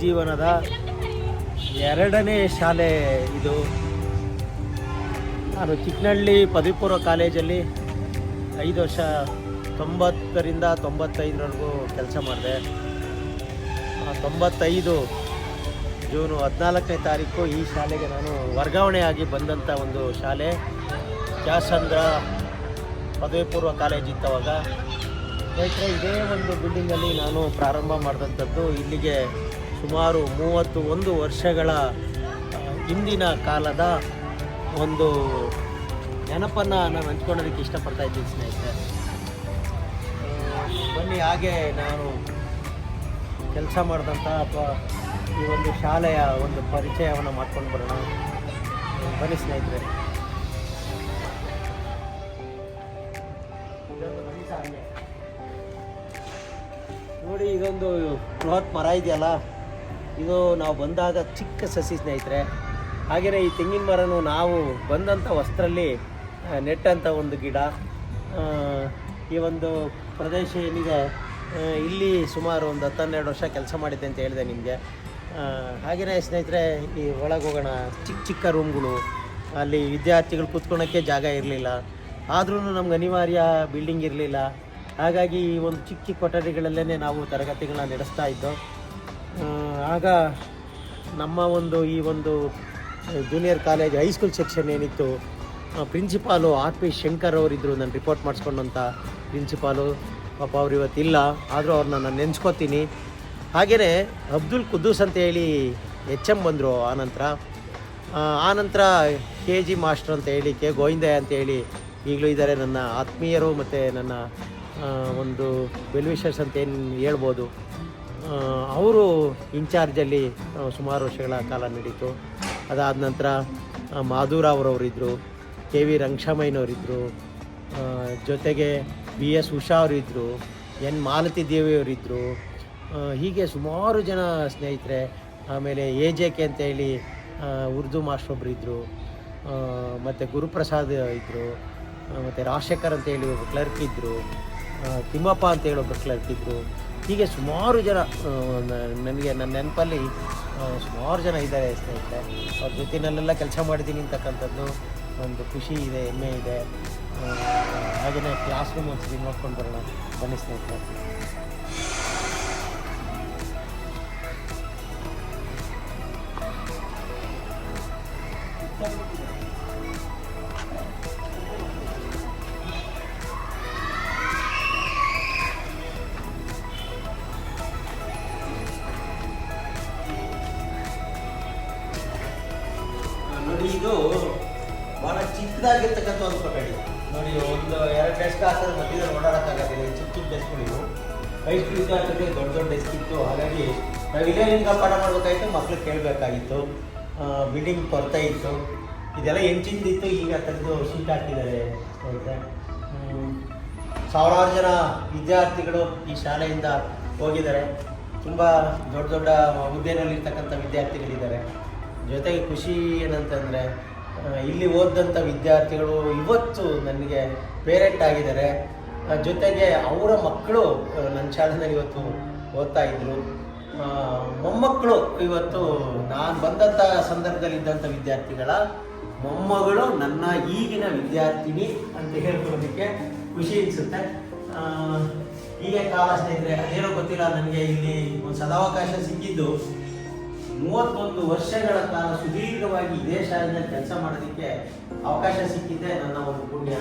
ಜೀವನದ ಎರಡನೇ ಶಾಲೆ ಇದು. ನಾನು ಚಿಕ್ಕನಹಳ್ಳಿ ಪದವಿ ಪೂರ್ವ ಕಾಲೇಜಲ್ಲಿ 5 ವರ್ಷ 90ರಿಂದ 95ರವರೆಗೂ ಕೆಲಸ ಮಾಡಿದೆ. 95 ಜೂನ್ 14ನೇ ತಾರೀಕು ಈ ಶಾಲೆಗೆ ನಾನು ವರ್ಗಾವಣೆಯಾಗಿ ಬಂದಂಥ ಒಂದು ಶಾಲೆ ಕ್ಯಾಸಂದ್ರ ಪದವಿ ಪೂರ್ವ ಕಾಲೇಜ್ ಇತ್ತವಾಗ. ಸ್ನೇಹಿತರೆ, ಇದೇ ಒಂದು ಬಿಲ್ಡಿಂಗಲ್ಲಿ ನಾನು ಪ್ರಾರಂಭ ಮಾಡಿದಂಥದ್ದು. ಇಲ್ಲಿಗೆ ಸುಮಾರು 31 ವರ್ಷಗಳ ಹಿಂದಿನ ಕಾಲದ ಒಂದು ನೆನಪನ್ನು ನಾನು ಹಂಚ್ಕೊಳ್ಳೋದಕ್ಕೆ ಇಷ್ಟಪಡ್ತಾ ಇದ್ದೀನಿ ಸ್ನೇಹಿತರೆ. ಬನ್ನಿ ಹಾಗೆ ನಾನು ಕೆಲಸ ಮಾಡಿದಂಥ ಅಥವಾ ಈ ಒಂದು ಶಾಲೆಯ ಒಂದು ಪರಿಚಯವನ್ನು ಮಾಡ್ಕೊಂಡು ಬರೋಣ. ಬನ್ನಿ ಸ್ನೇಹಿತರೆ. ನೋಡಿ, ಇದೊಂದು ಬೃಹತ್ ಮರ ಇದೆಯಲ್ಲ, ಇದು ನಾವು ಬಂದಾಗ ಚಿಕ್ಕ ಸಸಿ ಸ್ನೇಹಿತರೆ. ಹಾಗೆಯೇ ಈ ತೆಂಗಿನ ಮರನು ನಾವು ಬಂದಂಥ ವಸ್ತ್ರಲ್ಲಿ ನೆಟ್ಟಂಥ ಒಂದು ಗಿಡ. ಈ ಒಂದು ಪ್ರದೇಶ ಏನಿದೆ ಇಲ್ಲಿ ಸುಮಾರು ಒಂದು 10-12 ವರ್ಷ ಕೆಲಸ ಮಾಡಿದ್ದೆ ಅಂತ ಹೇಳಿದೆ ನಿಮಗೆ. ಹಾಗೆಯೇ ಸ್ನೇಹಿತರೆ, ಈ ಒಳಗೆ ಹೋಗೋಣ. ಚಿಕ್ಕ ಚಿಕ್ಕ ರೂಮ್ಗಳು, ಅಲ್ಲಿ ವಿದ್ಯಾರ್ಥಿಗಳು ಕೂತ್ಕೊಳ್ಳೋಕ್ಕೆ ಜಾಗ ಇರಲಿಲ್ಲ. ಆದ್ರೂ ನಮ್ಗೆ ಅನಿವಾರ್ಯ, ಬಿಲ್ಡಿಂಗ್ ಇರಲಿಲ್ಲ. ಹಾಗಾಗಿ ಈ ಒಂದು ಚಿಕ್ಕ ಚಿಕ್ಕ ಕೊಠಡಿಗಳಲ್ಲೇ ನಾವು ತರಗತಿಗಳನ್ನ ನಡೆಸ್ತಾ ಇದ್ದೋ. ಆಗ ನಮ್ಮ ಈ ಒಂದು ಜೂನಿಯರ್ ಕಾಲೇಜ್ ಹೈಸ್ಕೂಲ್ ಸೆಕ್ಷನ್ ಏನಿತ್ತು, ಪ್ರಿನ್ಸಿಪಾಲು RP ಶಂಕರ್ ಅವರಿದ್ದರು, ನಾನು ರಿಪೋರ್ಟ್ ಮಾಡಿಸ್ಕೊಂಡಂಥ ಪ್ರಿನ್ಸಿಪಾಲು. ಪಾಪ ಅವ್ರು ಇವತ್ತಿಲ್ಲ, ಆದರೂ ಅವ್ರನ್ನ ನಾನು ನೆನೆಸ್ಕೋತೀನಿ. ಹಾಗೆಯೇ ಅಬ್ದುಲ್ ಕುದ್ದೂಸ್ ಅಂತ ಹೇಳಿ HM ಬಂದರು. ಆನಂತರ KG ಮಾಸ್ಟರ್ ಅಂತ ಹೇಳಿ K ಗೋವಿಂದಯ್ಯ ಅಂತ ಹೇಳಿ ಈಗಲೂ ಇದ್ದಾರೆ. ನನ್ನ ಆತ್ಮೀಯರು ಮತ್ತು ನನ್ನ ಒಂದು ವೆಲ್ವಿಷರ್ಸ್ ಅಂತ ಏನು ಹೇಳ್ಬೋದು. ಅವರು ಇನ್ಚಾರ್ಜಲ್ಲಿ ಸುಮಾರು ವರ್ಷಗಳ ಕಾಲ ನಡೀತು. ಅದಾದ ನಂತರ ಮಾಧುರಾವ್ ಅವರಿದ್ದರು, KV ರಂಗಶಮಯ್ಯನವರಿದ್ದರು, ಜೊತೆಗೆ BS ಉಷಾ ಅವರಿದ್ದರು, N ಮಾಲತಿ ದೇವಿಯವರಿದ್ದರು. ಹೀಗೆ ಸುಮಾರು ಜನ ಸ್ನೇಹಿತರೆ. ಆಮೇಲೆ AJK ಅಂತ ಹೇಳಿ ಉರ್ದು ಮಾಸ್ಟರ್ ಒಬ್ಬರು ಇದ್ದರು, ಮತ್ತು ಗುರುಪ್ರಸಾದ್ ಇದ್ದರು, ಮತ್ತು ರಾಜಶೇಖರ್ ಅಂತ ಹೇಳಿ ಒಬ್ಬರು ಕ್ಲರ್ಕ್ ಇದ್ದರು, ತಿಮ್ಮಪ್ಪ ಅಂತ ಹೇಳಿ ಒಬ್ಬರು ಕ್ಲರ್ಕ್ ಇದ್ದರು. ಹೀಗೆ ಸುಮಾರು ಜನ ನನಗೆ ನನ್ನ ನೆನಪಲ್ಲಿ ಸುಮಾರು ಜನ ಇದ್ದಾರೆ ಸ್ನೇಹಿತರೆ. ಅವ್ರ ಜೊತೆಯಲ್ಲೆಲ್ಲ ಕೆಲಸ ಮಾಡಿದ್ದೀನಿ ಅಂತಕ್ಕಂಥದ್ದು ಒಂದು ಖುಷಿ ಇದೆ, ಹೆಮ್ಮೆ ಇದೆ. ಹಾಗೆಯೇ ಕ್ಲಾಸ್ ರೂಮ್ ಒಂದ್ಸರಿ ನೋಡ್ಕೊಂಡು ಬರೋಣ. ಬನ್ನಿ ಸ್ನೇಹಿತರೆ. ನೋಡಿ, ಇದು ಭಾಳ ಚಿಕ್ಕದಾಗಿರ್ತಕ್ಕಂಥ ಒಂದು ಕೊಠಡಿ. ನೋಡಿ, 1-2 ಡೆಸ್ಕ್ ಹಾಕಿದ್ರೆ ಮಧ್ಯದಲ್ಲಿ ಓಡಾಡೋಕ್ಕಾಗೋದಿಲ್ಲ. ಚಿಕ್ಕ ಡೆಸ್ಕ್ಗಳಿವು. ಹೈಸ್ಕೂಲ್ ವಿದ್ಯಾರ್ಥಿಗಳಿಗೆ ದೊಡ್ಡ ಡೆಸ್ಕ್ ಇತ್ತು. ಹಾಗಾಗಿ ನಾವು ಇಲ್ಲೇ ನಿಮ್ಗೆ ಪಾಠ ಮಾಡಬೇಕಾಗಿತ್ತು, ಮಕ್ಳಿಗೆ ಕೇಳಬೇಕಾಗಿತ್ತು. ಬಿಲ್ಡಿಂಗ್ ಕೊರತೆ ಇತ್ತು. ಇದೆಲ್ಲ ಹೆಂಚಿಂದಿತ್ತು. ಈಗ ತೆಗೆದು ಶೀಟ್ ಹಾಕಿದ್ದಾರೆ ಸ್ನೇಹಿತರೆ. ಸಾವಿರಾರು ಜನ ವಿದ್ಯಾರ್ಥಿಗಳು ಈ ಶಾಲೆಯಿಂದ ಹೋಗಿದ್ದಾರೆ. ತುಂಬ ದೊಡ್ಡ ದೊಡ್ಡ ಹುದ್ದೆನಲ್ಲಿರ್ತಕ್ಕಂಥ ವಿದ್ಯಾರ್ಥಿಗಳಿದ್ದಾರೆ. ಜೊತೆಗೆ ಖುಷಿ ಏನಂತಂದರೆ, ಇಲ್ಲಿ ಓದಿದಂಥ ವಿದ್ಯಾರ್ಥಿಗಳು ಇವತ್ತು ನನಗೆ ಪೇರೆಂಟ್ ಆಗಿದ್ದಾರೆ. ಜೊತೆಗೆ ಅವರ ಮಕ್ಕಳು ನನ್ನ ಶಾಲೆಯಲ್ಲಿ ಇವತ್ತು ಓದ್ತಾ ಇದ್ದರು. ಮೊಮ್ಮಕ್ಕಳು ಇವತ್ತು ನಾನು ಬಂದಂಥ ಸಂದರ್ಭದಲ್ಲಿದ್ದಂಥ ವಿದ್ಯಾರ್ಥಿಗಳ ಮೊಮ್ಮಗಳು ನನ್ನ ಈಗಿನ ವಿದ್ಯಾರ್ಥಿನಿ ಅಂತ ಹೇಳ್ಕೊಳ್ಳೋದಕ್ಕೆ ಖುಷಿ ಅನಿಸುತ್ತೆ. ಹೀಗೆ ಕಾಲ ಸ್ನೇಹಿತರೆ. ಅದೇನೋ ಗೊತ್ತಿಲ್ಲ, ನನಗೆ ಇಲ್ಲಿ ಒಂದು ಸದಾವಕಾಶ ಸಿಕ್ಕಿದ್ದು 31 ವರ್ಷಗಳ ಕಾಲ ಸುದೀರ್ಘವಾಗಿ ಇದೇ ಶಾಲೆಯಲ್ಲಿ ಕೆಲಸ ಮಾಡೋದಕ್ಕೆ ಅವಕಾಶ ಸಿಕ್ಕಿದ್ದೆ ನನ್ನ ಒಂದು ಪುಣ್ಯ.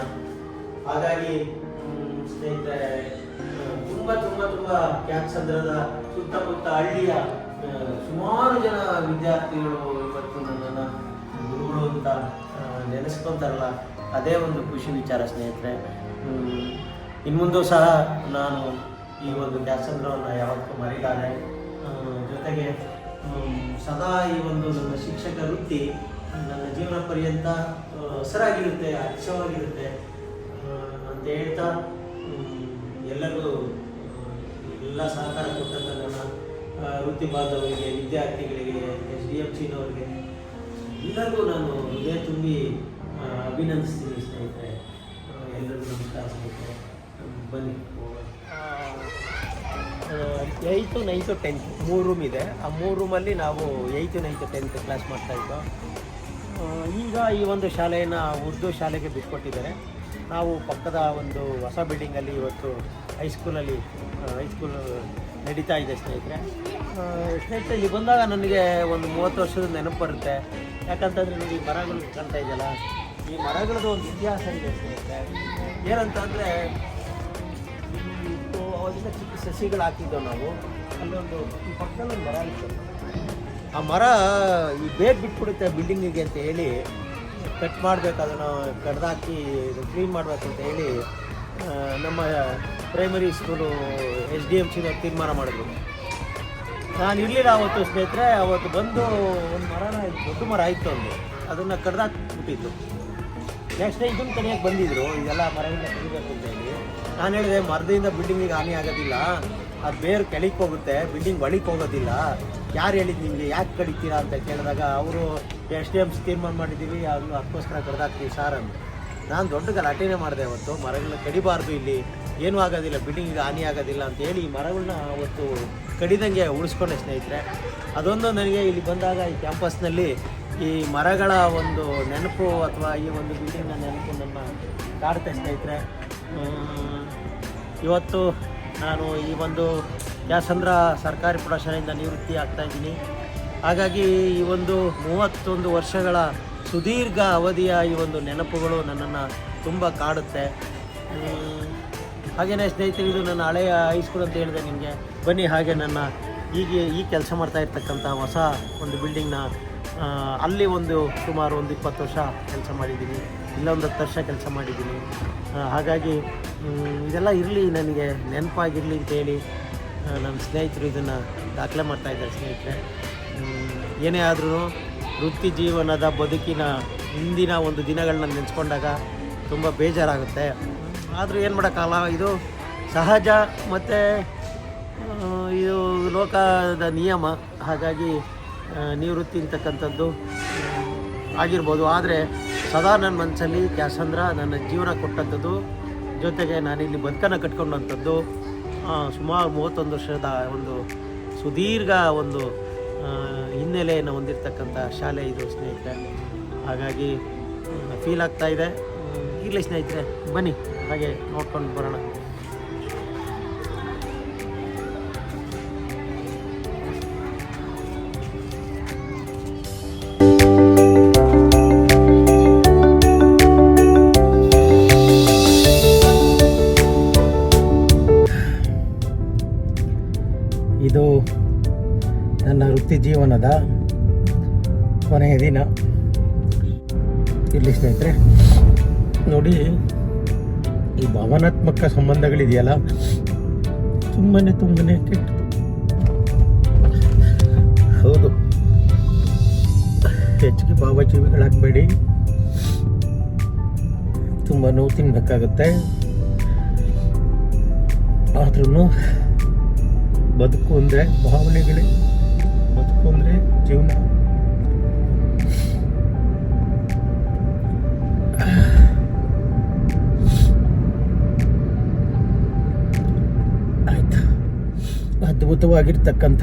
ಹಾಗಾಗಿ ಸ್ನೇಹಿತರೆ, ತುಂಬ ತುಂಬ ತುಂಬ ಕ್ಯಾತ್ಸಂದ್ರದ ಸುತ್ತಮುತ್ತ ಹಳ್ಳಿಯ ಸುಮಾರು ಜನ ವಿದ್ಯಾರ್ಥಿಗಳು ಇವತ್ತು ನನ್ನನ್ನು ಗುರುಗಳು ಅಂತ ನೆನೆಸ್ಕೊತಾರಲ್ಲ, ಅದೇ ಒಂದು ಖುಷಿ ವಿಚಾರ ಸ್ನೇಹಿತರೆ. ಇನ್ನು ಮುಂದೆ ಸಹ ನಾನು ಈ ಒಂದು ಕ್ಯಾತ್ಸಂದ್ರವನ್ನು ಯಾವತ್ತೂ ಮರೆಯಲಾರೆ. ಜೊತೆಗೆ ಸದಾ ಈ ಒಂದು ನನ್ನ ಶಿಕ್ಷಕ ವೃತ್ತಿ ನನ್ನ ಜೀವನ ಪರ್ಯಂತ ಹಸರಾಗಿರುತ್ತೆ, ಅಚ್ಚವಾಗಿರುತ್ತೆ ಅಂತ ಹೇಳ್ತಾ, ಎಲ್ಲರಿಗೂ ಎಲ್ಲ ಸಹಕಾರ ಕೊಟ್ಟಂಥ ನನ್ನ ವೃತ್ತಿ ಬಾಂಧವರಿಗೆ, ವಿದ್ಯಾರ್ಥಿಗಳಿಗೆ, SDMCನವರಿಗೆ ಎಲ್ಲರಿಗೂ ನಾನು ಹೃದಯ ತುಂಬಿ ಅಭಿನಂದಿಸ್ತೀನಿ ಸ್ನೇಹಿತರೆ. ಎಲ್ಲರಿಗೂ ನಮಸ್ಕಾರ ಸ್ನೇಹಿತರೆ. ಬನ್ನಿ. 8th, 9th, 10th 3 ರೂಮ್ ಇದೆ. ಆ 3 ರೂಮಲ್ಲಿ ನಾವು 8th, 9th, 10th ಕ್ಲಾಸ್ ಮಾಡ್ತಾಯಿದ್ದೋ. ಈಗ ಈ ಒಂದು ಶಾಲೆಯನ್ನು ಉರ್ದು ಶಾಲೆಗೆ ಬಿಟ್ಕೊಟ್ಟಿದ್ದಾರೆ. ನಾವು ಪಕ್ಕದ ಒಂದು ಹೊಸ ಬಿಲ್ಡಿಂಗಲ್ಲಿ ಇವತ್ತು ಹೈಸ್ಕೂಲ್ ನಡೀತಾ ಇದೆ ಸ್ನೇಹಿತರೆ. ಇಲ್ಲಿ ಬಂದಾಗ ನನಗೆ ಒಂದು 30 ವರ್ಷದ ನೆನಪು ಬರುತ್ತೆ. ಯಾಕಂತಂದರೆ ನೋಡಿ, ಈ ಮರಗಳು ಕಾಣ್ತಾ ಇದೆಯಲ್ಲ, ಈ ಮರಗಳದ್ದು ಒಂದು ಇತಿಹಾಸ ಇದೆ ಸ್ನೇಹಿತರೆ. ಏನಂತಂದರೆ ಅವಾಗಿಂದ ಚಿಕ್ಕ ಸಸಿಗಳು ಹಾಕಿದ್ದೆವು ನಾವು. ಅಲ್ಲೊಂದು ಈ ಪಕ್ಕದಲ್ಲಿ ಒಂದು ಮರ ಇತ್ತು. ಆ ಮರ ಈ ಬೇಗ ಬಿಟ್ಬಿಡುತ್ತೆ ಬಿಲ್ಡಿಂಗಿಗೆ ಅಂತ ಹೇಳಿ ಕಟ್ ಮಾಡಬೇಕು, ಅದನ್ನು ಕಡ್ದಾಕಿ ಕ್ಲೀನ್ ಮಾಡಬೇಕು ಅಂತ ಹೇಳಿ ನಮ್ಮ ಪ್ರೈಮರಿ ಸ್ಕೂಲು SDMC ತೀರ್ಮಾನ ಮಾಡಿದ್ರು. ನಾನು ಇರಲಿಲ್ಲ ಅವತ್ತು ಸ್ನೇಹಿತರೆ. ಅವತ್ತು ಬಂದು ಒಂದು ಮರನ ದೊಡ್ಡ ಮರ ಆಯಿತು, ಒಂದು ಅದನ್ನು ಕಡ್ದಾಕ್ಬಿಟ್ಟಿತ್ತು. ನೆಕ್ಸ್ಟ್ ಇದನ್ನು ಕಡಿಯೋಕ್ಕೆ ಬಂದಿದ್ದರು, ಇದೆಲ್ಲ ಮರದಿಂದ ಕಡಿಬೇಕು ಅಂತ ಹೇಳಿ. ನಾನು ಹೇಳಿದೆ, ಮರದಿಂದ ಬಿಲ್ಡಿಂಗಿಗೆ ಹಾನಿ ಆಗೋದಿಲ್ಲ, ಅದು ಬೇರೆ ಕೆಳಗೆ ಹೋಗುತ್ತೆ, ಬಿಲ್ಡಿಂಗ್ ಒಳಗೆ ಹೋಗೋದಿಲ್ಲ. ಯಾರು ಹೇಳಿದ್ದು ನಿಮಗೆ, ಯಾಕೆ ಕಡಿತೀರಾ ಅಂತ ಕೇಳಿದಾಗ ಅವರು SDMC ತೀರ್ಮಾನ ಮಾಡಿದ್ದೀವಿ, ಅದಕ್ಕೋಸ್ಕರ ಕಡ್ದಾಕ್ತೀವಿ ಸಾರ್ ಅಂತ. ನಾನು ದೊಡ್ಡ ಗಲಾಟೆನೇ ಮಾಡಿದೆ ಅವತ್ತು. ಮರಗಳನ್ನ ಕಡಿಬಾರ್ದು, ಇಲ್ಲಿ ಏನೂ ಆಗೋದಿಲ್ಲ, ಬಿಲ್ಡಿಂಗಿಗೆ ಹಾನಿ ಆಗೋದಿಲ್ಲ ಅಂತ ಹೇಳಿ ಈ ಮರಗಳನ್ನ ಅವತ್ತು ಕಡಿದಂಗೆ ಉಳಿಸ್ಕೊಂಡೆ ಸ್ನೇಹಿತರೆ. ಅದೊಂದು ನನಗೆ ಇಲ್ಲಿ ಬಂದಾಗ ಈ ಕ್ಯಾಂಪಸ್ನಲ್ಲಿ ಈ ಮರಗಳ ಒಂದು ನೆನಪು ಅಥವಾ ಈ ಒಂದು ಬಿಲ್ಡಿಂಗ್ನ ನೆನಪು ನನ್ನ ಕಾಡುತ್ತೆ ಸ್ನೇಹಿತರೆ. ಇವತ್ತು ನಾನು ಈ ಒಂದು ಕ್ಯಾಸಂದ್ರ ಸರ್ಕಾರಿ ಪ್ರೌಢಶಾಲೆಯಿಂದ ನಿವೃತ್ತಿ ಆಗ್ತಾಯಿದ್ದೀನಿ. ಹಾಗಾಗಿ ಈ ಒಂದು 31 ವರ್ಷಗಳ ಸುದೀರ್ಘ ಅವಧಿಯ ಈ ಒಂದು ನೆನಪುಗಳು ನನ್ನನ್ನು ತುಂಬ ಕಾಡುತ್ತೆ. ಹಾಗೆಯೇ ಸ್ನೇಹಿತರೆ, ಇದು ನನ್ನ ಹಳೆಯ ಹೈಸ್ಕೂಲ್ ಅಂತ ಹೇಳಿದೆ ನಿಮಗೆ. ಬನ್ನಿ, ಹಾಗೆ ನನ್ನ ಈ ಕೆಲಸ ಮಾಡ್ತಾ ಇರ್ತಕ್ಕಂಥ ಹೊಸ ಒಂದು ಬಿಲ್ಡಿಂಗ್ನ ಅಲ್ಲಿ ಒಂದು ಸುಮಾರು 20 ವರ್ಷ ಕೆಲಸ ಮಾಡಿದ್ದೀನಿ, ಇಲ್ಲೊಂದು 10 ವರ್ಷ ಕೆಲಸ ಮಾಡಿದ್ದೀನಿ. ಹಾಗಾಗಿ ಇದೆಲ್ಲ ಇರಲಿ, ನನಗೆ ನೆನಪಾಗಿರಲಿ ಅಂತೇಳಿ ನನ್ನ ಸ್ನೇಹಿತರು ಇದನ್ನು ದಾಖಲೆ ಮಾಡ್ತಾಯಿದ್ದಾರೆ ಸ್ನೇಹಿತರೆ. ಏನೇ ಆದ್ರೂ ವೃತ್ತಿ ಜೀವನದ ಬದುಕಿನ ಹಿಂದಿನ ಒಂದು ದಿನಗಳನ್ನ ನೆನೆಸ್ಕೊಂಡಾಗ ತುಂಬ ಬೇಜಾರಾಗುತ್ತೆ. ಆದರೂ ಏನು ಮಾಡೋಕ್ಕಲ್ಲ, ಇದು ಸಹಜ ಮತ್ತು ಇದು ಲೋಕದ ನಿಯಮ. ಹಾಗಾಗಿ ನಿವೃತ್ತಿ ಅಂತಕ್ಕಂಥದ್ದು ಆಗಿರ್ಬೋದು. ಆದರೆ ಸದಾ ನನ್ನ ಮನಸ್ಸಲ್ಲಿ ಕ್ಯಾಸಂದ್ರ ನನ್ನ ಜೀವನ ಕೊಟ್ಟಂಥದ್ದು, ಜೊತೆಗೆ ನಾನಿಲ್ಲಿ ಬದುಕನ್ನು ಕಟ್ಕೊಂಡಂಥದ್ದು, ಸುಮಾರು 31 ವರ್ಷದ ಒಂದು ಸುದೀರ್ಘ ಒಂದು ಹಿನ್ನೆಲೆಯನ್ನು ಹೊಂದಿರತಕ್ಕಂಥ ಶಾಲೆ ಇದು ಸ್ನೇಹಿತರೆ. ಹಾಗಾಗಿ ಫೀಲ್ ಆಗ್ತಾಯಿದೆ. ಇರಲಿ ಸ್ನೇಹಿತರೆ, ಬನ್ನಿ ಹಾಗೆ ನೋಡ್ಕೊಂಡು ಬರೋಣ. ಇದು ನನ್ನ ವೃತ್ತಿ ಜೀವನದ ಕೊನೆಯ ದಿನ. ಇರಲಿ ಸ್ನೇಹಿತರೆ, ನೋಡಿ, ಈ ಭಾವನಾತ್ಮಕ ಸಂಬಂಧಗಳಿದೆಯಲ್ಲ, ತುಂಬನೇ ಕೆಟ್ಟದು. ಹೌದು, ಹೆಚ್ಚಿಗೆ ಭಾವಜೀವಿಗಳಾಗಬೇಡಿ, ತುಂಬ ನೋವು ತಿನ್ನಬೇಕಾಗುತ್ತೆ. ಆದ್ರೂ ಬದುಕು ಅಂದರೆ ಭಾವನೆಗಳೇ, ಬದುಕು ಅಂದರೆ ಜೀವನ. ಆಯ್ತು, ಅದ್ಭುತವಾಗಿರ್ತಕ್ಕಂಥ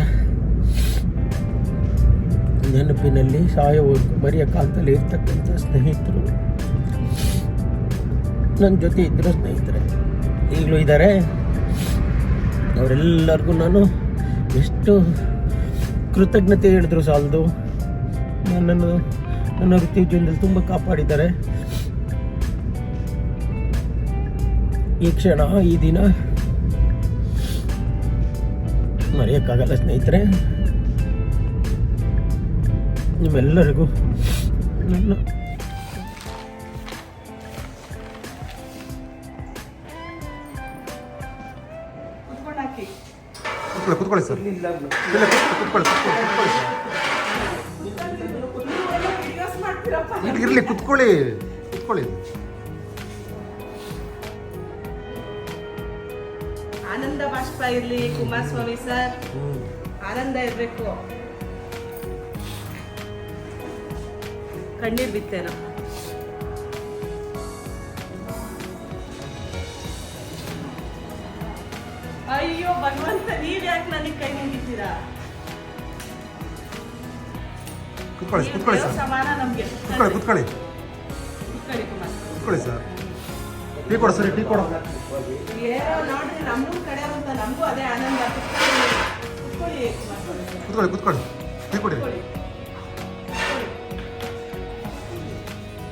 ನೆನಪಿನಲ್ಲಿ ಸಾಯೋವರೆಗೂ ಮರೆಯೋಕ್ಕಾಗದಲ್ಲಿ ಇರ್ತಕ್ಕಂಥ ಸ್ನೇಹಿತರು ನನ್ನ ಜೊತೆ ಇದ್ದರು ಸ್ನೇಹಿತರೆ, ಈಗಲೂ ಇದ್ದಾರೆ. ಅವರೆಲ್ಲರಿಗೂ ನಾನು ಎಷ್ಟು ಕೃತಜ್ಞತೆ ಹೇಳಿದ್ರು ಸಾಲದು. ನನ್ನನ್ನು ನನ್ನ ವೃತ್ತಿ ಜೀವನದಲ್ಲಿ ತುಂಬ ಕಾಪಾಡಿದ್ದಾರೆ. ಈ ಕ್ಷಣ, ಈ ದಿನ ಮರೆಯೋಕ್ಕಾಗಲ್ಲ ಸ್ನೇಹಿತರೆ. ನಿಮ್ಮೆಲ್ಲರಿಗೂ ನನ್ನ ಕೂತ್ಕೊಳ್ಳಿ ಸರ್, ಕೂತ್ಕೊಳ್ಳಿ ಇರಲಿ, ಕೂತ್ಕೊಳ್ಳಿ. ಆನಂದ ಬಾಷ್ಪ ಇರ್ಲಿ ಕುಮಾರಸ್ವಾಮಿ ಸರ್, ಆನಂದ ಇರ್ಬೇಕು. ಕಣ್ಣೀರ್ ಬಿತ್ತೇನ ಅಯ್ಯೋ ಭಗವಂತ, ನೀವ್ ಯಾಕೆ ನನಗೆ ಕೈ ಮುಗಿತೀರಾ? ಕುತ್ಕೊಳ್ಳಿ ನೀವು ಕುತ್ಕೊಳ್ಳಿ ದೇವ್ರ ಸರ್ ಸಮಾನ ನಮ್ಗೆ. ಕುತ್ಕೊಳ್ಳಿ ಕುತ್ಕೊಳ್ಳಿ ಕುತ್ಕೊಳ್ಳಿ ಕುಮಾರ್. ಕುತ್ಕೊಳ್ಳಿ ಸರ್ ಟೀ ಕೊಡು ಸರಿ ಟೀ ಕೊಡು ಏನೋ ನೋಡ್ರಿ, ನಮಗೂ ಕಡೆ ಅಂತ ನಮಗೂ ಅದೇ ಆನಂದ. ಕುತ್ಕೊಳ್ಳಿ ಕುಮಾರ್ ಸ್ವಾಮಿ. ಕುತ್ಕೊಳ್ಳಿ ಕುತ್ಕೊಳ್ಳಿ ಟೀ ಕೊಡಿ ಕುತ್ಕೊಳ್ಳಿ.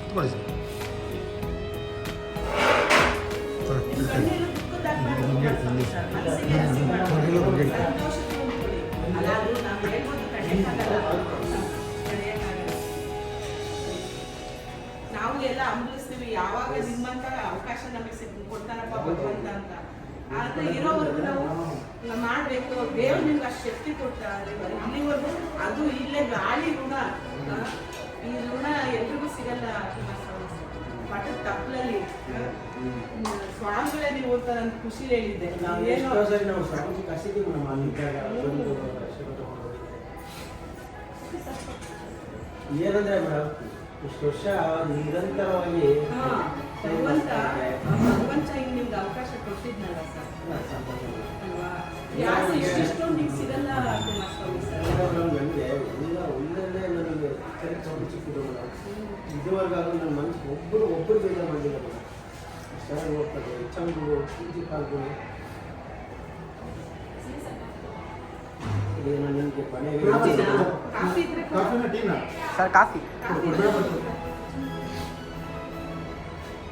ಕುತ್ಕೊಳ್ಳಿ ಸರ್ ಸರ್ ನಿಮ್ ಕಣ್ಣೀರು ದುಃಖದಾಗ್ಬಾರ್ದು ಕುಮಾರ್ ಸ್ವಾಮಿ ಸರ್. ಮನಸ್ಸಿಗೆ ಹಸಿಬಾರ್ದು. ಸಂತೋಷಕ್ಕೆ ಉಂಟ್ಕೊಳ್ಳಿ. ಅಲ್ಲ, ಅದು ನಾವು ಹೇಳ್ಬೋದು ಕಡೆಯಕ್ಕಾಗಲ್ಲ. ನಾವು ಎಲ್ಲ ಅಂಬಲಿಸ್ತೀವಿ, ಯಾವಾಗ ನಿಮ್ಮಂತ ಅವಕಾಶ ನಮಗೆ ಕೊಡ್ತಾರಪ್ಪ ಭಗವಂತ ಅಂತ. ಆದ್ರೆ ಇರೋವರೆಗೂ ನಾವು ಮಾಡ್ಬೇಕು. ದೇವ್ರು ನಿಮ್ಗೆ ಅಷ್ಟು ಶಕ್ತಿ ಕೊಡ್ತಾರೆ ಇಲ್ಲಿವರೆಗೂ. ಅದು ಇಲ್ಲೇ ಗಾಳಿ ಋಣ, ಈ ಋಣ ಎಲ್ರಿಗೂ ಸಿಗಲ್ಲ ಕುಮಾರಸ್ವಾಮಿ. ಪಟ್ಟದ ತಪ್ಪಲಲ್ಲಿ ಸ್ವಾಮಿಗಳೇ ನೀವು ಅಂತ ನನ್ನ ಖುಷಿ ಹೇಳಿದ್ದೆ. ಏನೋ ನಾವು ಸ್ವಾಮೀಜಿ ಕಸಿದೀವಿ ನಮ್ಮ ಅಲ್ಲಿದ್ದಾಗ ಏನಂದ್ರೆ ಮೇಡಮ್, ಇಷ್ಟು ವರ್ಷ ನಿರಂತರವಾಗಿ ಹಾ, ಭಗವಂತ ಹಿಂಗ್ ನಿಮ್ಗೆ ಅವಕಾಶ ಕೊಟ್ಟಿದ್ನಲ್ಲ ಸರ್ ಅಲ್ವಾ? ಯಾರು ಇಷ್ಟೊಂದು ನಿಮ್ಗೆ ಸಿಗಲ್ಲ ಕುಮಾರಸ್ವಾಮಿ ಸರ್. ನನಗೆ ಒಳ್ಳೆ ನನಗೆ ಚಿಕ್ಕಿದ್ರು ಇದುವರೆಗಾದ್ರೂ ನನ್ನ ಮನಸ್ಸು ಒಬ್ಬರು ಬೇಜಾರು ಮಾಡಿಲ್ಲ ಮೇಡಮ್. ಚೆನ್ನಾಗಿ ಹೋಗ್ತದೆ, ಚಂದ್ರು ಪೂಜೆ ಕಾಲ್ಗಳು ಇದು ನನಗೆ ಕೊನೆಗೆ ಕಾಫಿ ಇದ್ರೆ ಕಾಫಿನ ಟೀನಾ ಸರ್ ಕಾಫಿ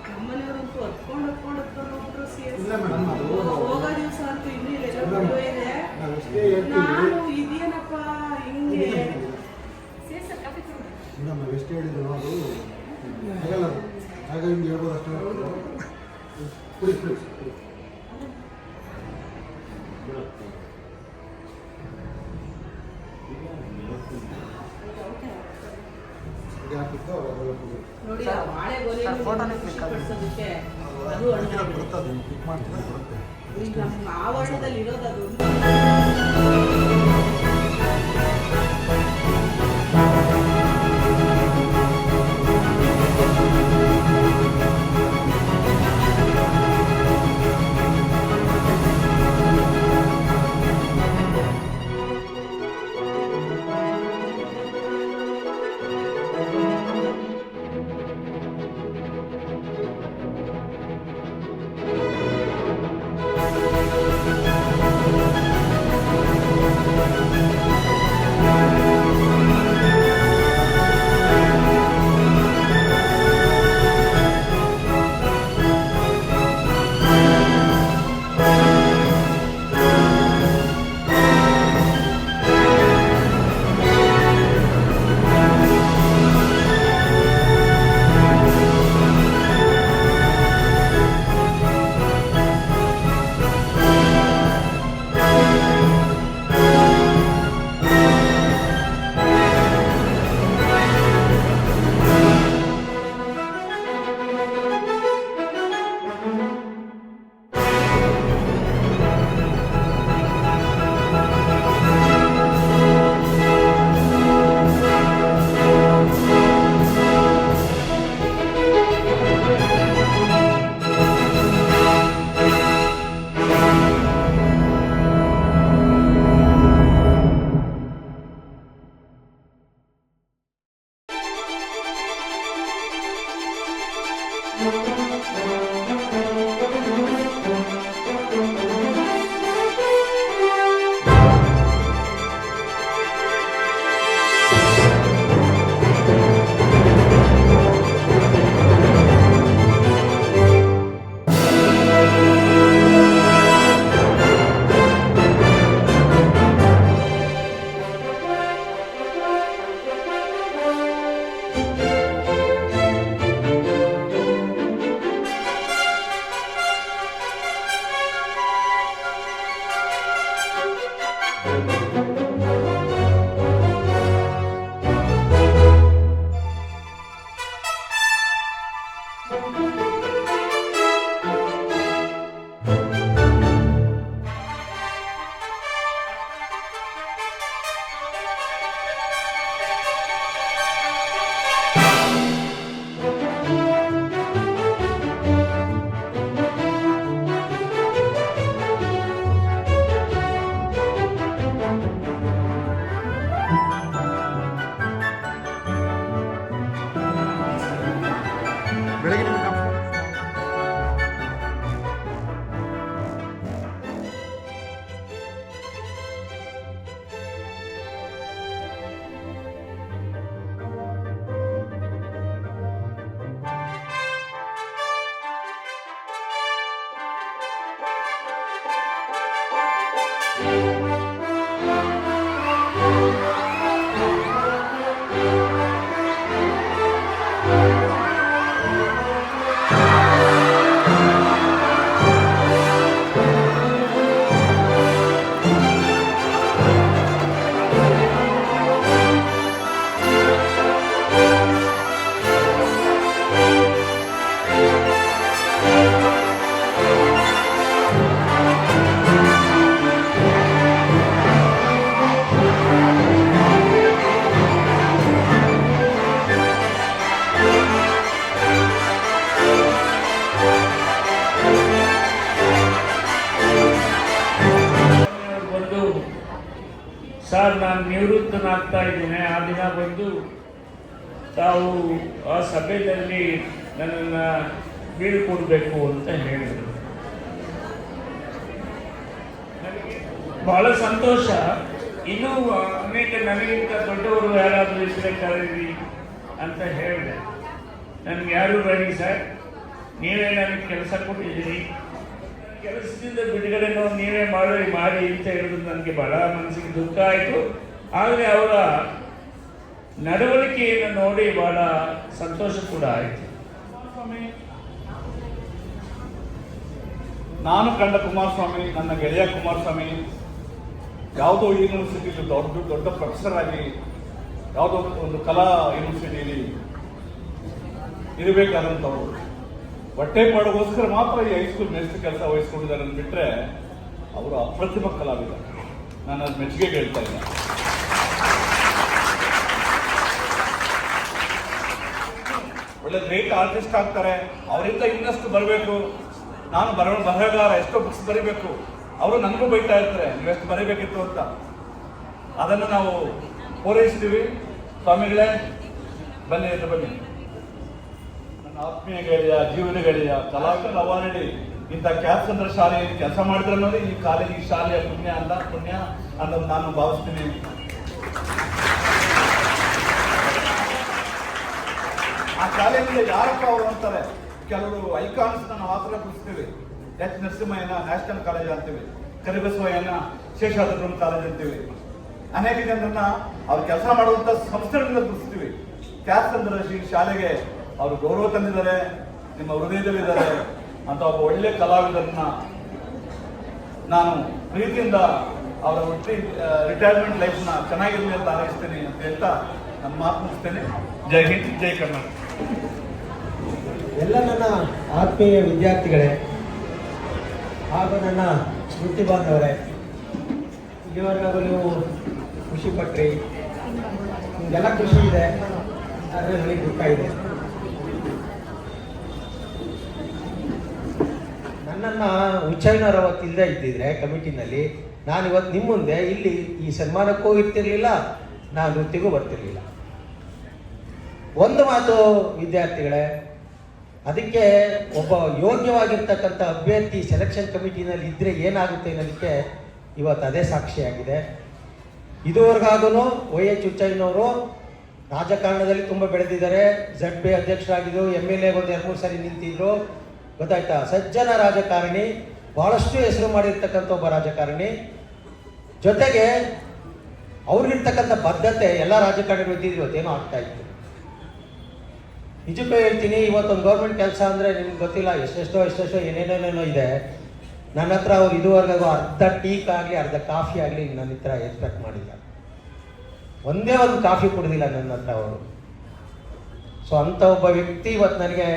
ನಮ್ಮನೆಯವರಂತೂ ಹೊತ್ಕೊಂಡು ಹೋಗ್ಬಿಟ್ರು ಇಲ್ಲ ಮೇಡಮ್, ಅದು ಹೋಗೋ ದಿವಸ ಅಂತೂ ಇನ್ನೂ ಇಲ್ಲ ಇದೆ. ನಾವು ಎಷ್ಟೇ ಹೇಳ್ತೀವಿ ನಾನು ಇದೇನಪ್ಪ ಹಿಂಗೆ ಮೇಡಮ್ ನಾವು ಎಷ್ಟೇ ಹೇಳಿದ್ರು ಅದು ಆಗಲ್ಲ ಅದು. ಆಗ ಹಿಂಗೆ ಹೇಳ್ಬೋದು ಅಷ್ಟೇ ಕುಡಿ ಕುಡಿ ಹಾಕಿತ್ತು ಅವೆಲ್ಲ ಕುಡಿ ನೋಡಿ, ಆ ಬಾಳೆಗೊನೆ ಖುಷಿ ಪಡಿಸೋದಕ್ಕೆ ಅದು ಅದಕ್ಕೆ ಬರುತ್ತೆ ಅದು ಕ್ಲಿಕ್ ಮಾಡ್ತಿದ್ರೆ ಬರುತ್ತೆ ಈಗ ನಮ್ಮ ಆವರಣದಲ್ಲಿ ಇರೋದು ಅದು. ಬಂದು ಸರ್ ನಾನು ನಿವೃತ್ತನಾಗ್ತಾ ಇದ್ದೇನೆ, ಆ ದಿನ ಬಂದು ತಾವು ಆ ಸಭೆಯಲ್ಲಿ ನನ್ನನ್ನು ಬೀಳ್ಕೊಡ್ಬೇಕು ಅಂತ ಹೇಳಿದರು. ನನಗೆ ಬಹಳ ಸಂತೋಷ. ಇನ್ನೂ ಅನೇಕ ನನಗಿಂತ ದೊಡ್ಡವರು ಯಾರಾದರೂ ಇದ್ರೆ ಕರೀರಿ ಅಂತ ಹೇಳಿದೆ. ನನಗೆ ಯಾರು ಬೇಡಿ ಸರ್, ನೀವೇ ನನಗೆ ಕೆಲಸ ಕೊಟ್ಟಿದ್ದೀರಿ, ಕೆಲಸದಿಂದ ಬಿಡುಗಡೆನೂ ನೀವೇ ಮಾಡಿ ಅಂತ ಹೇಳಿದ್ರು ನನಗೆ ಬಹಳ ಮನಸ್ಸಿಗೆ ದುಃಖ ಆಯಿತು. ಆದರೆ ಅವರ ನಡವಳಿಕೆಯನ್ನು ನೋಡಿ ಬಹಳ ಸಂತೋಷ ಕೂಡ ಆಯಿತು. ನಾನು ಕಂಡ ಕುಮಾರಸ್ವಾಮಿ, ನನ್ನ ಗೆಳೆಯ ಕುಮಾರಸ್ವಾಮಿ ಯಾವುದೋ ಯೂನಿವರ್ಸಿಟಿಲಿ ದೊಡ್ಡ ಪ್ರೊಫೆಸರ್ ಆಗಿ ಯಾವುದೋ ಒಂದು ಕಲಾ ಯೂನಿವರ್ಸಿಟಿಯಲ್ಲಿ ಇರಬೇಕಾದಂಥವ್ರು ಹೊಟ್ಟೆ ಪಾಡಿಗೋಸ್ಕರ ಮಾತ್ರ ಈ ಹೈಸ್ಕೂಲ್ ಮೇಸ್ಟ್ರಿ ಕೆಲಸ ವಹಿಸ್ಕೊಂಡಿದ್ದಾರೆ ಅಂತ ಬಿಟ್ಟರೆ ಅವರು ಅಪ್ರತಿಮ ಕಲಾವಿದ. ನಾನು ಅದು ಮೆಚ್ಚುಗೆ ಹೇಳ್ತಾ ಇದ್ದೆ. ಒಳ್ಳೆ ಗ್ರೇಟ್ ಆರ್ಟಿಸ್ಟ್ ಆಗ್ತಾರೆ, ಅವರಿಂದ ಇನ್ನಷ್ಟು ಬರಬೇಕು. ನಾನು ಬರಹಗಾರ, ಎಷ್ಟೋ ಬುಕ್ಸ್ ಬರೀಬೇಕು. ಅವರು ನನಗೂ ಬೈತಾ ಇರ್ತಾರೆ, ನೀವೆಷ್ಟು ಬರೀಬೇಕಿತ್ತು ಅಂತ. ಅದನ್ನು ನಾವು ಪೂರೈಸ್ತೀವಿ. ಸ್ವಾಮಿಗಳೇ ಬನ್ನಿ ಅಂತ ಬನ್ನಿ. ನನ್ನ ಆತ್ಮೀಯ ಗೆಳೆಯ, ಜೀವನ ಗೆಳೆಯ, ಕಲಾವಿದರ ಅವಾರ್ಡಿ ಇಂಥ ಕ್ಯಾತ್ಸಂದ್ರ ಶಾಲೆಯಲ್ಲಿ ಕೆಲಸ ಮಾಡಿದ್ರೆ ಅನ್ನೋದು ಈ ಕಾಲೇಜ್, ಈ ಶಾಲೆಯ ಪುಣ್ಯ ಅನ್ನೋದು ನಾನು ಭಾವಿಸ್ತೀನಿ. ಆ ಶಾಲೆಯಿಂದ ಯಾರಪ್ಪ ಅವರು ಅಂತಾರೆ, ಕೆಲವರು ಐಕಾನ್ಸ್ ನಾವು ಆ ಥರ ಗುರುತಿಸ್ತೀವಿ. ಎಚ್ ನರಸಿಂಹಯ್ಯನ ನ್ಯಾಷನಲ್ ಕಾಲೇಜ್ ಅಂತೀವಿ, ಕರಿಬಸವಯ್ಯನ ಶೇಷಾದ್ರಿ ಕಾಲೇಜ್ ಅಂತೀವಿ. ಅನೇಕ ಜನರನ್ನ ಅವ್ರು ಕೆಲಸ ಮಾಡುವಂಥ ಸಂಸ್ಥೆಗಳಿಂದ ಗುರುತಿಸ್ತೀವಿ. ಕ್ಯಾತ್ಸಂದ್ರ ಶಾಲೆಗೆ ಅವರು ಗೌರವ ತಂದಿದ್ದಾರೆ, ನಿಮ್ಮ ಹೃದಯದಲ್ಲಿದ್ದಾರೆ ಅಂತ ಒಬ್ಬ ಒಳ್ಳೆ ಕಲಾವಿದರನ್ನ ನಾನು ಪ್ರೀತಿಯಿಂದ ಅವರ ರಿಟೈರ್ಮೆಂಟ್ ಲೈಫ್ನ ಚೆನ್ನಾಗಿರಲಿ ಅಂತ ಹಾರೈಸ್ತೇನೆ ಅಂತ ಹೇಳ್ತಾ ನನ್ನ ಮಾತು ಮುಗಿಸ್ತೇನೆ. ಜೈ ಹಿಂದ್, ಜೈ ಕರ್ನಾಟಕ. ಎಲ್ಲ ನನ್ನ ಆತ್ಮೀಯ ವಿದ್ಯಾರ್ಥಿಗಳೇ ಹಾಗೂ ನನ್ನ ವೃತ್ತಿ ಬಾಂಧವರೇ, ಇಲ್ಲಿವರೆಗೂ ನೀವು ಖುಷಿ ಪಟ್ರಿ, ನಿಮಗೆಲ್ಲ ಖುಷಿ ಇದೆ, ಆದರೆ ನನಗೆ ದುಃಖ ಇದೆ. ನನ್ನನ್ನು ಹುಚ್ಚಯ್ಯನವರು ಅವತ್ತು ಇಲ್ಲದೆ ಇದ್ದಿದ್ರೆ ಕಮಿಟಿನಲ್ಲಿ, ನಾನು ಇವತ್ತು ನಿಮ್ಮ ಮುಂದೆ ಇಲ್ಲಿ ಈ ಸನ್ಮಾನಕ್ಕೂ ಇರ್ತಿರ್ಲಿಲ್ಲ, ನಾನು ವೃತ್ತಿಗೂ ಬರ್ತಿರ್ಲಿಲ್ಲ. ಒಂದು ಮಾತು ವಿದ್ಯಾರ್ಥಿಗಳೇ, ಅದಕ್ಕೆ ಒಬ್ಬ ಯೋಗ್ಯವಾಗಿರ್ತಕ್ಕಂಥ ಅಭ್ಯರ್ಥಿ ಸೆಲೆಕ್ಷನ್ ಕಮಿಟಿನಲ್ಲಿ ಇದ್ದರೆ ಏನಾಗುತ್ತೆ ಅನ್ನೋದಕ್ಕೆ ಇವತ್ತು ಅದೇ ಸಾಕ್ಷಿಯಾಗಿದೆ. ಇದುವರೆಗಾಗೂ YH ಹುಚ್ಚಯ್ಯನವರು ರಾಜಕಾರಣದಲ್ಲಿ ತುಂಬ ಬೆಳೆದಿದ್ದಾರೆ. ZB ಅಧ್ಯಕ್ಷರಾಗಿದ್ದರು, MLA ಒಂದು 2-3 ಸಾರಿ ನಿಂತಿದ್ರು, ಗೊತ್ತಾಯ್ತಾ. ಸಜ್ಜನ ರಾಜಕಾರಣಿ, ಬಹಳಷ್ಟು ಹೆಸರು ಮಾಡಿರ್ತಕ್ಕಂಥ ಒಬ್ಬ ರಾಜಕಾರಣಿ. ಜೊತೆಗೆ ಅವ್ರಿಗಿರ್ತಕ್ಕಂಥ ಬದ್ಧತೆ ಎಲ್ಲ ರಾಜಕಾರಣಿಗಳು ಇದ್ದಿದ್ದು ಇವತ್ತೇನೋ ಆಗ್ತಾ ಇತ್ತು. ನಿಜಕ್ಕೂ ಹೇಳ್ತೀನಿ, ಇವತ್ತೊಂದು ಗೌರ್ಮೆಂಟ್ ಕೆಲಸ ಅಂದರೆ ನಿಮ್ಗೆ ಗೊತ್ತಿಲ್ಲ, ಎಷ್ಟೆಷ್ಟೋ ಏನೇನೇನೇನೋ ಇದೆ. ನನ್ನ ಹತ್ರ ಅವ್ರು ಇದುವರೆಗೂ ಅರ್ಧ ಟೀಕ್ ಆಗಲಿ ಅರ್ಧ ಕಾಫಿ ಆಗಲಿ ನನ್ನ ಹತ್ರ ಎಕ್ಸ್ಪೆಕ್ಟ್ ಮಾಡಿಲ್ಲ. ಒಂದೇ ಒಂದು ಕಾಫಿ ಕುಡಿದಿಲ್ಲ ನನ್ನ ಹತ್ರ ಅವರು. ಸೊ ಅಂಥ ಒಬ್ಬ ವ್ಯಕ್ತಿ ಇವತ್ತು ನನಗೆ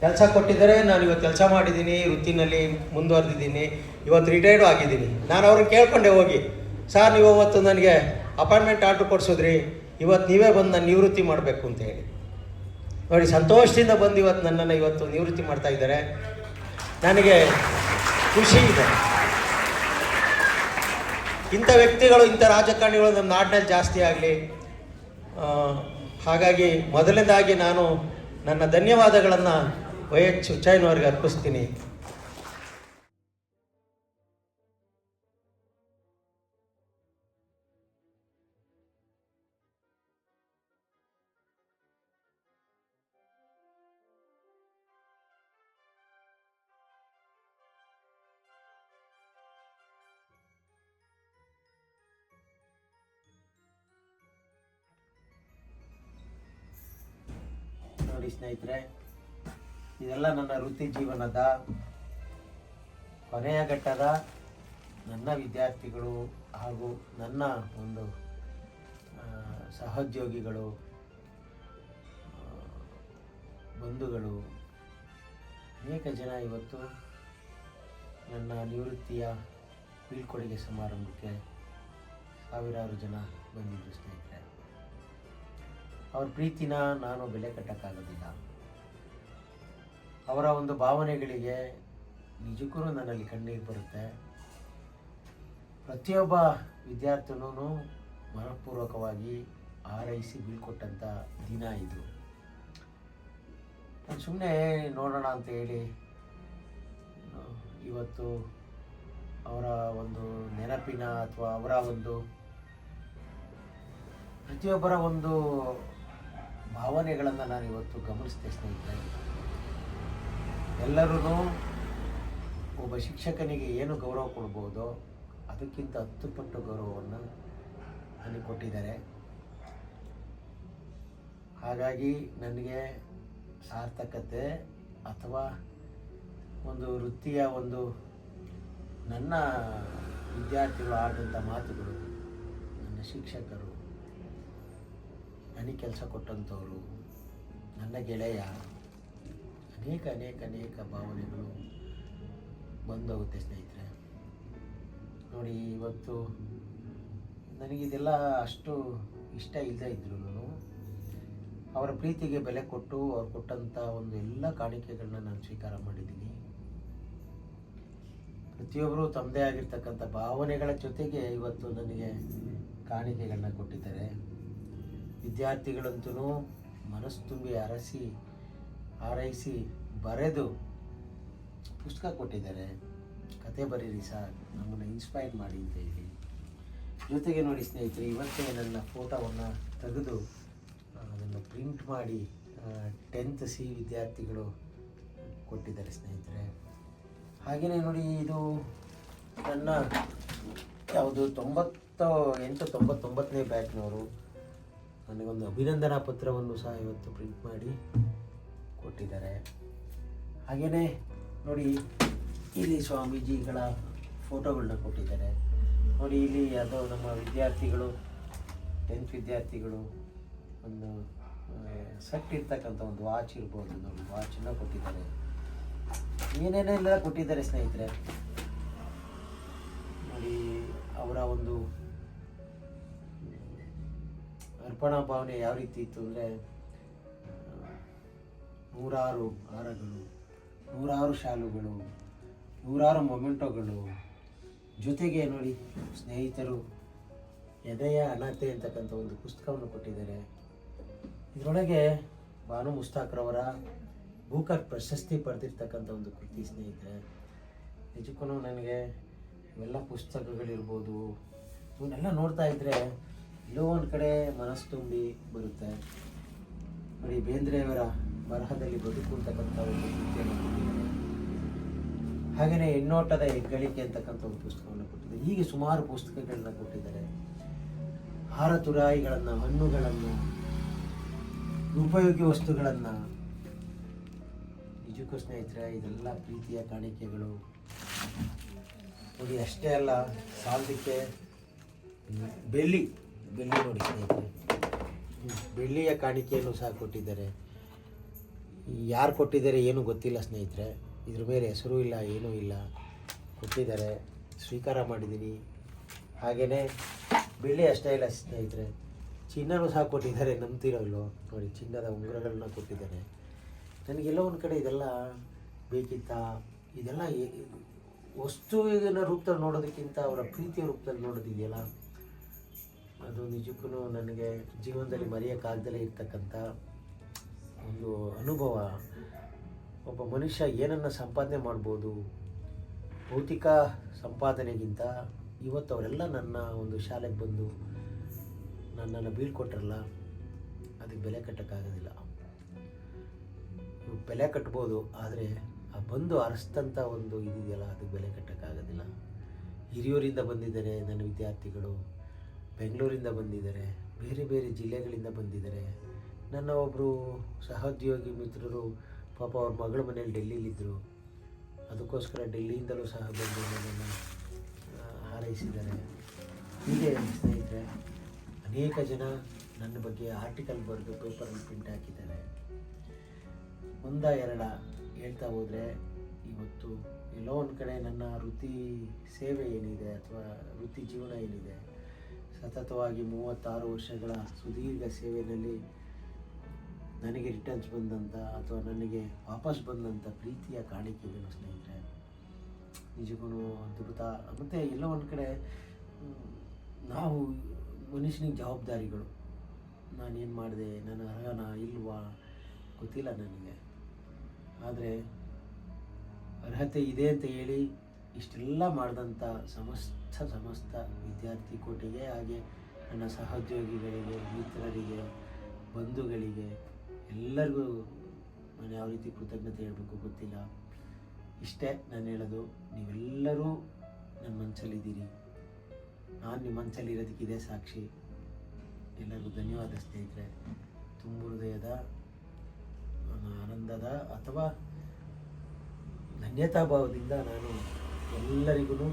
ಕೆಲಸ ಕೊಟ್ಟಿದ್ದಾರೆ. ನಾನು ಇವತ್ತು ಕೆಲಸ ಮಾಡಿದ್ದೀನಿ, ವೃತ್ತಿನಲ್ಲಿ ಮುಂದುವರೆದಿದ್ದೀನಿ, ಇವತ್ತು ರಿಟೈರ್ಡು ಆಗಿದ್ದೀನಿ. ನಾನು ಅವ್ರನ್ನ ಕೇಳ್ಕೊಂಡೆ ಹೋಗಿ, ಸರ್ ನೀವು ಅವತ್ತು ನನಗೆ ಅಪಾಯಿಂಟ್ಮೆಂಟ್ ಆರ್ಡ್ರ್ ಕೊಡಿಸಿದ್ರಿ, ಇವತ್ತು ನೀವೇ ಬಂದು ನಾನು ನಿವೃತ್ತಿ ಮಾಡಬೇಕು ಅಂತ ಹೇಳಿ. ನೋಡಿ, ಸಂತೋಷದಿಂದ ಬಂದು ಇವತ್ತು ನನ್ನನ್ನು ಇವತ್ತು ನಿವೃತ್ತಿ ಮಾಡ್ತಾ ಇದ್ದಾರೆ. ನನಗೆ ಖುಷಿ ಇದೆ. ಇಂಥ ವ್ಯಕ್ತಿಗಳು, ಇಂಥ ರಾಜಕಾರಣಿಗಳು ನಮ್ಮ ನಾಡಿನಲ್ಲಿ ಜಾಸ್ತಿ ಆಗಲಿ. ಹಾಗಾಗಿ ಮೊದಲನೇದಾಗಿ ನಾನು ನನ್ನ ಧನ್ಯವಾದಗಳನ್ನು YH ಹುಚ್ಚಯ್ಯನವರಿಗೆ ಅರ್ಪಿಸ್ತೀನಿ. ಸ್ನೇಹಿತರೆ, ಇದೆಲ್ಲ ನನ್ನ ವೃತ್ತಿ ಜೀವನದ ಕೊನೆಯ ಘಟ್ಟದ ನನ್ನ ವಿದ್ಯಾರ್ಥಿಗಳು ಹಾಗೂ ನನ್ನ ಒಂದು ಸಹೋದ್ಯೋಗಿಗಳು, ಬಂಧುಗಳು, ಅನೇಕ ಜನ ಇವತ್ತು ನನ್ನ ನಿವೃತ್ತಿಯ ಬೀಳ್ಕೊಡುಗೆ ಸಮಾರಂಭಕ್ಕೆ ಸಾವಿರಾರು ಜನ ಬಂದಿದ್ದರು ಸ್ನೇಹಿತರೆ. ಅವ್ರ ಪ್ರೀತಿನ ನಾನು ಬೆಲೆ ಕಟ್ಟೋಕ್ಕಾಗೋದಿಲ್ಲ. ಅವರ ಒಂದು ಭಾವನೆಗಳಿಗೆ ನಿಜಕ್ಕೂ ನನ್ನಲ್ಲಿ ಕಣ್ಣೀರು ಬರುತ್ತೆ. ಪ್ರತಿಯೊಬ್ಬ ವಿದ್ಯಾರ್ಥಿನೂ ಮನಃಪೂರ್ವಕವಾಗಿ ಹಾರೈಸಿ ಬೀಳ್ಕೊಟ್ಟಂಥ ದಿನ ಇದು. ನಾನು ಸುಮ್ಮನೆ ನೋಡೋಣ ಅಂತ ಹೇಳಿ ಇವತ್ತು ಅವರ ಒಂದು ನೆನಪಿನ ಅಥವಾ ಅವರ ಒಂದು ಪ್ರತಿಯೊಬ್ಬರ ಒಂದು ಭಾವನೆಗಳನ್ನು ನಾನು ಇವತ್ತು ಗಮನಿಸಿದೆ ಸ್ನೇಹಿತರೆ. ಎಲ್ಲರೂ ಒಬ್ಬ ಶಿಕ್ಷಕನಿಗೆ ಏನು ಗೌರವ ಕೊಡ್ಬೋದೋ ಅದಕ್ಕಿಂತ 10 ಪಟ್ಟು ಗೌರವವನ್ನು ನನಗೆ ಕೊಟ್ಟಿದ್ದಾರೆ. ಹಾಗಾಗಿ ನನಗೆ ಸಾರ್ಥಕತೆ ಅಥವಾ ಒಂದು ವೃತ್ತಿಯ ಒಂದು ನನ್ನ ವಿದ್ಯಾರ್ಥಿಗಳು ಆಡಿದಂಥ ಮಾತುಗಳು, ನನ್ನ ಶಿಕ್ಷಕರು, ನನಗೆ ಕೆಲಸ ಕೊಟ್ಟಂಥವರು, ನನ್ನ ಗೆಳೆಯ, ಅನೇಕ ಅನೇಕ ಅನೇಕ ಭಾವನೆಗಳು ಬಂದೋಗುತ್ತೆ ಸ್ನೇಹಿತರೆ. ನೋಡಿ, ಇವತ್ತು ನನಗಿದೆಲ್ಲ ಅಷ್ಟು ಇಷ್ಟ ಇಲ್ಲದೆ ಇದ್ರೂ ಅವರ ಪ್ರೀತಿಗೆ ಬೆಲೆ ಕೊಟ್ಟು ಅವ್ರು ಕೊಟ್ಟಂಥ ಒಂದು ಎಲ್ಲ ಕಾಣಿಕೆಗಳನ್ನ ನಾನು ಸ್ವೀಕಾರ ಮಾಡಿದ್ದೀನಿ. ಪ್ರತಿಯೊಬ್ಬರು ತಮ್ಮದೇ ಆಗಿರ್ತಕ್ಕಂಥ ಭಾವನೆಗಳ ಜೊತೆಗೆ ಇವತ್ತು ನನಗೆ ಕಾಣಿಕೆಗಳನ್ನ ಕೊಟ್ಟಿದ್ದಾರೆ. ವಿದ್ಯಾರ್ಥಿಗಳಂತೂ ಮನಸ್ಸು ತುಂಬಿ ಹಾರೈಸಿ ಬರೆದು ಪುಸ್ತಕ ಕೊಟ್ಟಿದ್ದಾರೆ. ಕತೆ ಬರೀರಿ ಸರ್, ನಮ್ಮನ್ನು ಇನ್ಸ್ಪೈರ್ ಮಾಡಿ ಅಂತ ಹೇಳಿ. ಜೊತೆಗೆ ನೋಡಿ ಸ್ನೇಹಿತರೆ, ಇವತ್ತೇ ನನ್ನ ಫೋಟೋವನ್ನು ತೆಗೆದು ಅದನ್ನು ಪ್ರಿಂಟ್ ಮಾಡಿ 10th C ವಿದ್ಯಾರ್ಥಿಗಳು ಕೊಟ್ಟಿದ್ದಾರೆ ಸ್ನೇಹಿತರೆ. ಹಾಗೆಯೇ ನೋಡಿ, ಇದು ನನ್ನ ಯಾವುದು 98-99ನೇ ಬ್ಯಾಚ್ನವರು ನನಗೊಂದು ಅಭಿನಂದನಾ ಪತ್ರವನ್ನು ಸಹ ಇವತ್ತು ಪ್ರಿಂಟ್ ಮಾಡಿ ಕೊಟ್ಟಿದ್ದಾರೆ. ಹಾಗೆಯೇ ನೋಡಿ, ಇಲ್ಲಿ ಸ್ವಾಮೀಜಿಗಳ ಫೋಟೋಗಳನ್ನ ಕೊಟ್ಟಿದ್ದಾರೆ. ನೋಡಿ, ಇಲ್ಲಿ ಯಾವುದೋ ನಮ್ಮ ವಿದ್ಯಾರ್ಥಿಗಳು 10th ವಿದ್ಯಾರ್ಥಿಗಳು ಒಂದು ಸೆಟ್ ಇರ್ತಕ್ಕಂಥ ಒಂದು ವಾಚ್ ಇರ್ಬೋದು, ನೋಡಿ ವಾಚನ್ನು ಕೊಟ್ಟಿದ್ದಾರೆ. ಏನೇನೆಲ್ಲ ಕೊಟ್ಟಿದ್ದಾರೆ ಸ್ನೇಹಿತರೆ. ನೋಡಿ, ಅವರ ಒಂದು ಅರ್ಪಣಾ ಭಾವನೆ ಯಾವ ರೀತಿ ಇತ್ತು ಅಂದರೆ, 100 ಹಾರಗಳು, 100 ಶಾಲುಗಳು, 100 ಮೊಮೆಂಟೋಗಳು, ಜೊತೆಗೆ ನೋಡಿ ಸ್ನೇಹಿತರು ಎದೆಯ ಅನತೆ ಅಂತಕ್ಕಂಥ ಒಂದು ಪುಸ್ತಕವನ್ನು ಕೊಟ್ಟಿದ್ದಾರೆ. ಇದರೊಳಗೆ ಬಾನು ಮುಸ್ತಾಕ್ರವರ ಬೂಕರ್ ಪ್ರಶಸ್ತಿ ಪಡೆದಿರ್ತಕ್ಕಂಥ ಒಂದು ಕೃತಿ ಸ್ನೇಹಿತರೆ. ನಿಜಕ್ಕೂ ನನಗೆ ಇವೆಲ್ಲ ಪುಸ್ತಕಗಳಿರ್ಬೋದು, ಇವನ್ನೆಲ್ಲ ನೋಡ್ತಾ ಇದ್ದರೆ ಎಲ್ಲೋ ಒಂದು ಕಡೆ ಮನಸ್ಸು ತುಂಬಿ ಬರುತ್ತೆ. ನೋಡಿ, ಬೇಂದ್ರೆಯವರ ಬರಹದಲ್ಲಿ ಬದುಕು ಅಂತಕ್ಕಂಥ ಒಂದು ಕೃತಿಯನ್ನು ಕೊಟ್ಟಿದ್ದಾರೆ. ಹಾಗೆಯೇ ಹೆಣ್ಣೋಟದ ಹೆಗ್ಗಳಿಕೆ ಅಂತಕ್ಕಂಥ ಒಂದು ಪುಸ್ತಕವನ್ನು ಕೊಟ್ಟಿದ್ದಾರೆ. ಹೀಗೆ ಸುಮಾರು ಪುಸ್ತಕಗಳನ್ನ ಕೊಟ್ಟಿದ್ದಾರೆ. ಆಹಾರ ತುರಾಯಿಗಳನ್ನು, ಹಣ್ಣುಗಳನ್ನು, ಉಪಯೋಗಿ ವಸ್ತುಗಳನ್ನು. ನಿಜಕ್ಕೂ ಸ್ನೇಹಿತರೆ, ಇದೆಲ್ಲ ಪ್ರೀತಿಯ ಕಾಣಿಕೆಗಳು. ನೋಡಿ, ಅಷ್ಟೇ ಅಲ್ಲ, ಸಾಲದಕ್ಕೆ ಬೆಳ್ಳಿ ನೋಡಿ ಸ್ನೇಹಿತರೆ, ಬೆಳ್ಳಿಯ ಕಾಣಿಕೆಯನ್ನು ಸಹ ಕೊಟ್ಟಿದ್ದಾರೆ. ಯಾರು ಕೊಟ್ಟಿದ್ದಾರೆ ಏನೂ ಗೊತ್ತಿಲ್ಲ ಸ್ನೇಹಿತರೆ. ಇದ್ರ ಮೇಲೆ ಹೆಸರು ಇಲ್ಲ, ಏನೂ ಇಲ್ಲ, ಕೊಟ್ಟಿದ್ದಾರೆ, ಸ್ವೀಕಾರ ಮಾಡಿದ್ದೀನಿ. ಹಾಗೆಯೇ ಬೆಳ್ಳಿ ಅಷ್ಟೇ ಇಲ್ಲ ಸ್ನೇಹಿತರೆ, ಚಿನ್ನನೂ ಸಹ ಕೊಟ್ಟಿದ್ದಾರೆ. ನಂಬ್ತಿರೋಲ್ಲ, ನೋಡಿ ಚಿನ್ನದ ಉಂಗುರಗಳನ್ನ ಕೊಟ್ಟಿದ್ದಾರೆ. ನನಗೆಲ್ಲ ಒಂದು ಕಡೆ ಇದೆಲ್ಲ ಬೇಕಿತ್ತಾ? ಇದೆಲ್ಲ ವಸ್ತುವಿನ ರೂಪದಲ್ಲಿ ನೋಡೋದಕ್ಕಿಂತ ಅವರ ಪ್ರೀತಿಯ ರೂಪದಲ್ಲಿ ನೋಡೋದಿದೆಯಲ್ಲ, ಅದು ನಿಜಕ್ಕೂ ನನಗೆ ಜೀವನದಲ್ಲಿ ಮರೆಯೋಕ್ಕಾಗದಲ್ಲೇ ಇರ್ತಕ್ಕಂಥ ಒಂದು ಅನುಭವ. ಒಬ್ಬ ಮನುಷ್ಯ ಏನನ್ನು ಸಂಪಾದನೆ ಮಾಡ್ಬೋದು, ಭೌತಿಕ ಸಂಪಾದನೆಗಿಂತ ಇವತ್ತು ಅವರೆಲ್ಲ ನನ್ನ ಒಂದು ಶಾಲೆಗೆ ಬಂದು ನನ್ನನ್ನು ಬೀಳ್ಕೊಟ್ರಲ್ಲ, ಅದಕ್ಕೆ ಬೆಲೆ ಕಟ್ಟೋಕ್ಕಾಗೋದಿಲ್ಲ. ಬೆಲೆ ಕಟ್ಬೋದು, ಆದರೆ ಆ ಬಂದು ಅರಸ್ತಂಥ ಒಂದು ಇದೆಯಲ್ಲ, ಅದಕ್ಕೆ ಬೆಲೆ ಕಟ್ಟೋಕ್ಕಾಗೋದಿಲ್ಲ. ಹಿರಿಯೂರಿಂದ ಬಂದಿದ್ದಾರೆ ನನ್ನ ವಿದ್ಯಾರ್ಥಿಗಳು, ಬೆಂಗಳೂರಿಂದ ಬಂದಿದ್ದಾರೆ, ಬೇರೆ ಬೇರೆ ಜಿಲ್ಲೆಗಳಿಂದ ಬಂದಿದ್ದಾರೆ, ನನ್ನ ಒಬ್ಬರು ಸಹೋದ್ಯೋಗಿ ಮಿತ್ರರು ಪಾಪ ಅವ್ರ ಮಗಳ ಮನೇಲಿ ಡೆಲ್ಲಿಲಿದ್ದರು. ಅದಕ್ಕೋಸ್ಕರ ಡೆಲ್ಲಿಯಿಂದಲೂ ಸಹ ಬಂದು ನನ್ನನ್ನು ಹಾರೈಸಿದ್ದಾರೆ. ಹೀಗೆ ಸ್ನೇಹಿತರೆ, ಅನೇಕ ಜನ ನನ್ನ ಬಗ್ಗೆ ಆರ್ಟಿಕಲ್ ಬರೆದು ಪೇಪರಲ್ಲಿ ಪ್ರಿಂಟ್ ಹಾಕಿದ್ದಾರೆ. ಒಂದ ಎರಡ ಹೇಳ್ತಾ ಹೋದರೆ ಇವತ್ತು ಎಲ್ಲೋ ಒಂದು ಕಡೆ ನನ್ನ ವೃತ್ತಿ ಸೇವೆ ಏನಿದೆ ಅಥವಾ ವೃತ್ತಿ ಜೀವನ ಏನಿದೆ, ಸತತವಾಗಿ 36 ವರ್ಷಗಳ ಸುದೀರ್ಘ ಸೇವೆಯಲ್ಲಿ ನನಗೆ ರಿಟರ್ನ್ಸ್ ಬಂದಂಥ ಅಥವಾ ನನಗೆ ವಾಪಸ್ ಬಂದಂಥ ಪ್ರೀತಿಯ ಕಾಣಿಕೆಗಳು ಸ್ನೇಹಿತರೆ ನಿಜಕ್ಕೂ ಅದ್ಭುತ. ಮತ್ತು ಎಲ್ಲೋ ಒಂದು ಕಡೆ ನಾವು ಮನುಷ್ಯನಿಗೆ ಜವಾಬ್ದಾರಿಗಳು, ನಾನೇನು ಮಾಡಿದೆ, ನನ್ನ ಅರ್ಹನ ಇಲ್ವಾ ಗೊತ್ತಿಲ್ಲ ನನಗೆ, ಆದರೆ ಅರ್ಹತೆ ಇದೆ ಅಂತ ಹೇಳಿ ಇಷ್ಟೆಲ್ಲ ಮಾಡಿದಂಥ ಸಮಸ್ತ ವಿದ್ಯಾರ್ಥಿ ಕೋಟಿಗೆ, ಹಾಗೆ ನನ್ನ ಸಹೋದ್ಯೋಗಿಗಳಿಗೆ, ಮಿತ್ರರಿಗೆ, ಬಂಧುಗಳಿಗೆ ಎಲ್ಲರಿಗೂ ನಾನು ಯಾವ ರೀತಿ ಕೃತಜ್ಞತೆ ಹೇಳಬೇಕು ಗೊತ್ತಿಲ್ಲ. ಇಷ್ಟೇ ನಾನು ಹೇಳೋದು, ನೀವೆಲ್ಲರೂ ನನ್ನ ಮನಸ್ಸಲ್ಲಿದ್ದೀರಿ, ನಾನು ನಿಮ್ಮ ಮನಸ್ಸಲ್ಲಿರೋದಕ್ಕೆ ಇದೇ ಸಾಕ್ಷಿ. ಎಲ್ಲರಿಗೂ ಧನ್ಯವಾದ ಸ್ನೇಹಿತರೆ. ತುಂಬ ಹೃದಯದ ಆನಂದದ ಅಥವಾ ಧನ್ಯತಾಭಾವದಿಂದ ನಾನು ಎಲ್ಲರಿಗೂ